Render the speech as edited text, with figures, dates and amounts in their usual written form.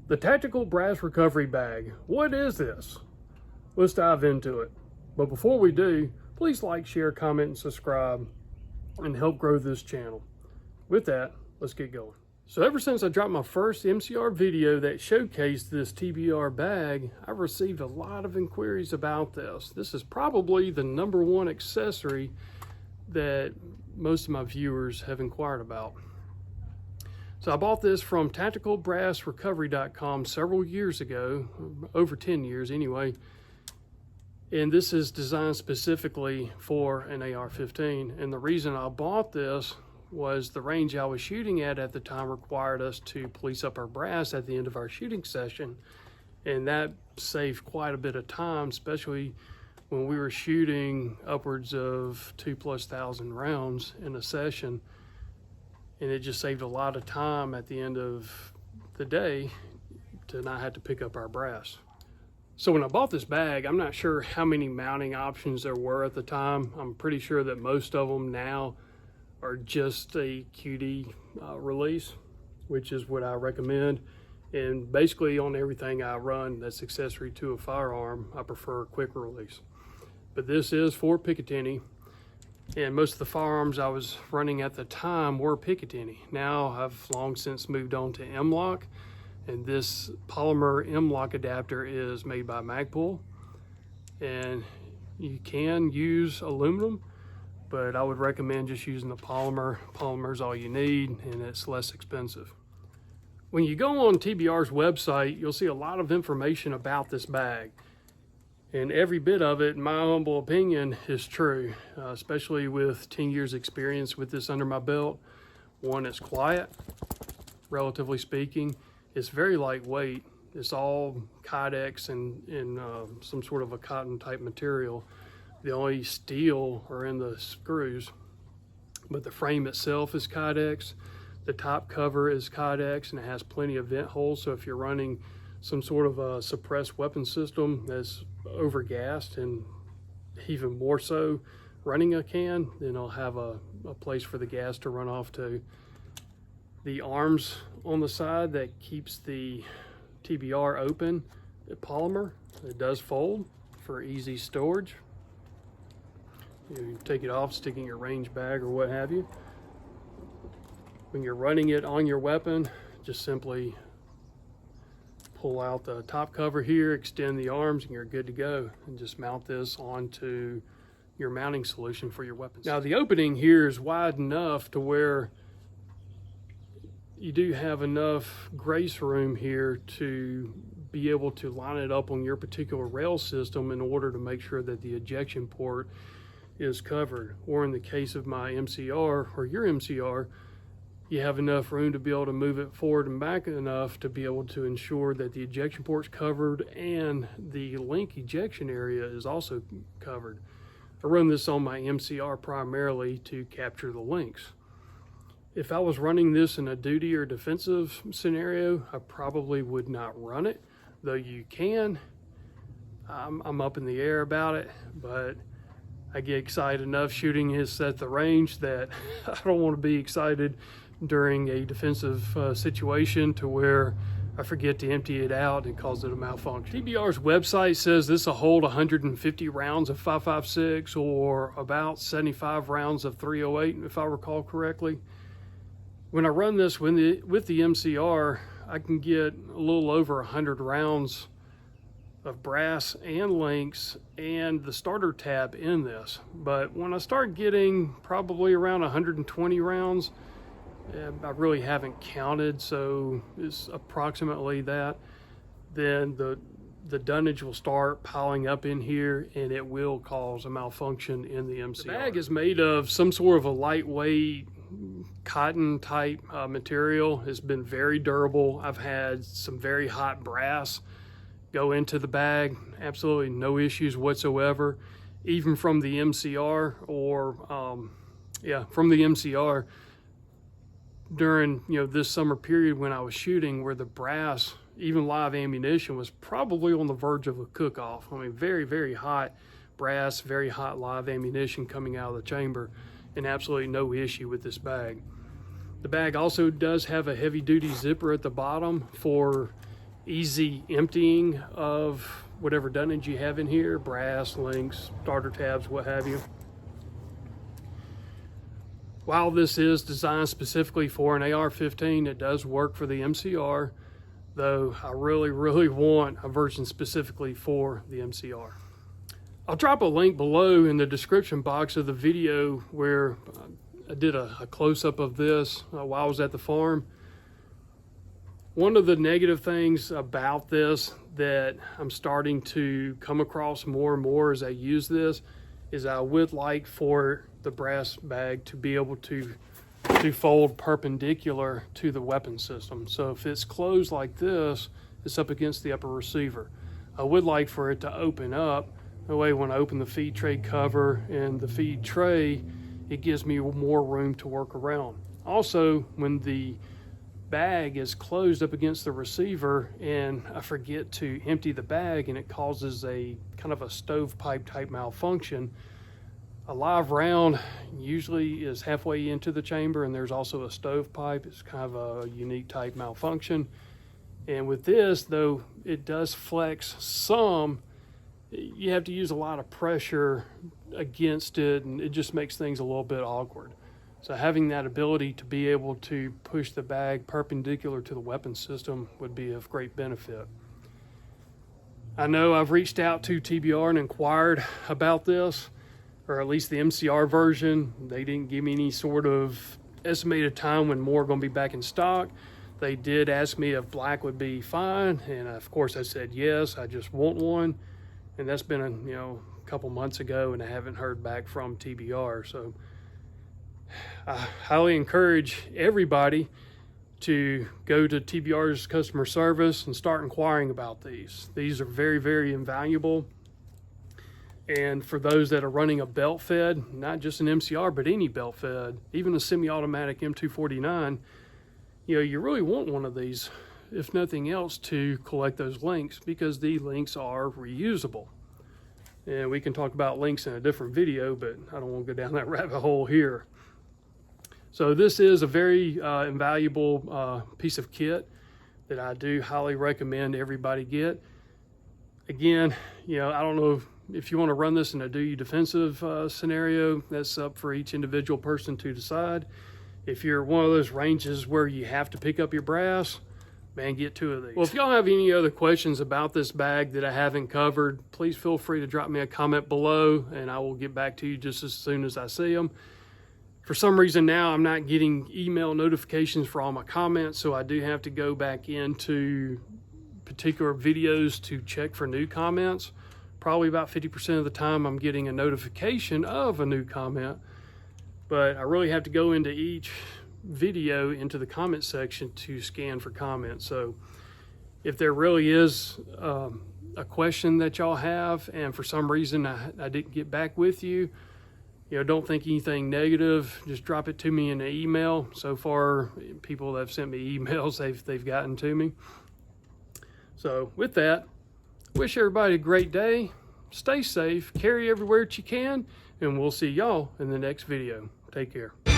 The Tactical Brass Recovery Bag. What is this? Let's dive into it. But before we do, please like, share, comment, and subscribe, and help grow this channel. With that, let's get going. So ever since I dropped my first MCR video that showcased this TBR bag, I've received a lot of inquiries about this. This is probably the #1 accessory that most of my viewers have inquired about. So I bought this from tacticalbrassrecovery.com several years ago, over 10 years anyway. And this is designed specifically for an AR-15. And the reason I bought this was the range I was shooting at the time required us to police up our brass at the end of our shooting session. And that saved quite a bit of time, especially when we were shooting upwards of 2,000+ rounds in a session. And it just saved a lot of time at the end of the day to not have to pick up our brass. So when I bought this bag, I'm not sure how many mounting options there were at the time. I'm pretty sure that most of them now are just a QD release, which is what I recommend. And basically on everything I run that's accessory to a firearm, I prefer a quick release. But this is for Picatinny. And most of the firearms I was running at the time were Picatinny. Now I've long since moved on to M-LOK, and this polymer M-LOK adapter is made by Magpul. And you can use aluminum, but I would recommend just using the polymer. Polymer is all you need, and it's less expensive. When you go on TBR's website, you'll see a lot of information about this bag. And every bit of it, in my humble opinion, is true, especially with 10 years experience with this under my belt. One, it's quiet, relatively speaking. It's very lightweight. It's all Kydex and some sort of a cotton type material. The only steel are in the screws, but the frame itself is Kydex. The top cover is Kydex, and it has plenty of vent holes. So if you're running some sort of a suppressed weapon system that's overgassed, and even more so running a can, then it'll have a place for the gas to run off to. The arms on the side that keeps the TBR open, the polymer, it does fold for easy storage. You take it off, stick it in your range bag or what have you. When you're running it on your weapon, just simply pull out the top cover here, extend the arms, and you're good to go. And just mount this onto your mounting solution for your weapons. Now the opening here is wide enough to where you do have enough grace room here to be able to line it up on your particular rail system in order to make sure that the ejection port is covered. Or in the case of my MCR or your MCR, you have enough room to be able to move it forward and back enough to be able to ensure that the ejection port's covered and the link ejection area is also covered. I run this on my MCR primarily to capture the links. If I was running this in a duty or defensive scenario, I probably would not run it, though you can. I'm up in the air about it, but I get excited enough shooting this at the range that I don't want to be excited during a defensive situation to where I forget to empty it out and cause it a malfunction. TBR's website says this will hold 150 rounds of 5.56 or about 75 rounds of 308, if I recall correctly. When I run this with the MCR, I can get a little over 100 rounds of brass and links and the starter tab in this. But when I start getting probably around 120 rounds, I really haven't counted, so it's approximately that, then the dunnage will start piling up in here and it will cause a malfunction in the MCR. The bag is made of some sort of a lightweight cotton type material. It's been very durable. I've had some very hot brass go into the bag, absolutely no issues whatsoever. Even from the MCR from the MCR during this summer period when I was shooting, where the brass, even live ammunition, was probably on the verge of a cook-off. I mean, very, very hot brass, very hot live ammunition coming out of the chamber, and absolutely no issue with this bag. The bag also does have a heavy-duty zipper at the bottom for easy emptying of whatever dunnage you have in here, brass, links, starter tabs, what have you. While this is designed specifically for an AR-15, it does work for the MCR, though I really want a version specifically for the MCR. I'll drop a link below in the description box of the video where I did a close-up of this while I was at the farm. One of the negative things about this that I'm starting to come across more and more as I use this is I would like for the brass bag to be able to fold perpendicular to the weapon system. So if it's closed like this, it's up against the upper receiver. I would like for it to open up. That way when I open the feed tray cover and the feed tray, it gives me more room to work around. Also, when the bag is closed up against the receiver and I forget to empty the bag and it causes a kind of a stovepipe type malfunction, a live round usually is halfway into the chamber, and there's also a stovepipe. It's kind of a unique type malfunction. And with this, though it does flex some, you have to use a lot of pressure against it, and it just makes things a little bit awkward. So having that ability to be able to push the bag perpendicular to the weapon system would be of great benefit. I know I've reached out to TBR and inquired about this, or at least the MCR version. They didn't give me any sort of estimated time when more are going to be back in stock. They did ask me if black would be fine, and of course I said yes, I just want one. And that's been a couple months ago, and I haven't heard back from TBR. So I highly encourage everybody to go to TBR's customer service and start inquiring about these. These are very invaluable. And for those that are running a belt fed, not just an MCR, but any belt fed, even a semi-automatic M249, you really want one of these, if nothing else, to collect those links, because the links are reusable. And we can talk about links in a different video, but I don't want to go down that rabbit hole here. So this is a very invaluable piece of kit that I do highly recommend everybody get. Again, I don't know if you want to run this in a do you defensive scenario. That's up for each individual person to decide. If you're one of those ranges where you have to pick up your brass, man, get two of these. Well, if y'all have any other questions about this bag that I haven't covered, please feel free to drop me a comment below, and I will get back to you just as soon as I see them. For some reason now, I'm not getting email notifications for all my comments, so I do have to go back into particular videos to check for new comments. Probably about 50% of the time I'm getting a notification of a new comment, but I really have to go into each video into the comment section to scan for comments. So if there really is a question that y'all have, and for some reason I didn't get back with you, don't think anything negative. Just drop it to me in an email. So far, people that have sent me emails, they've gotten to me. So with that, wish everybody a great day. Stay safe, carry everywhere that you can, and we'll see y'all in the next video. Take care.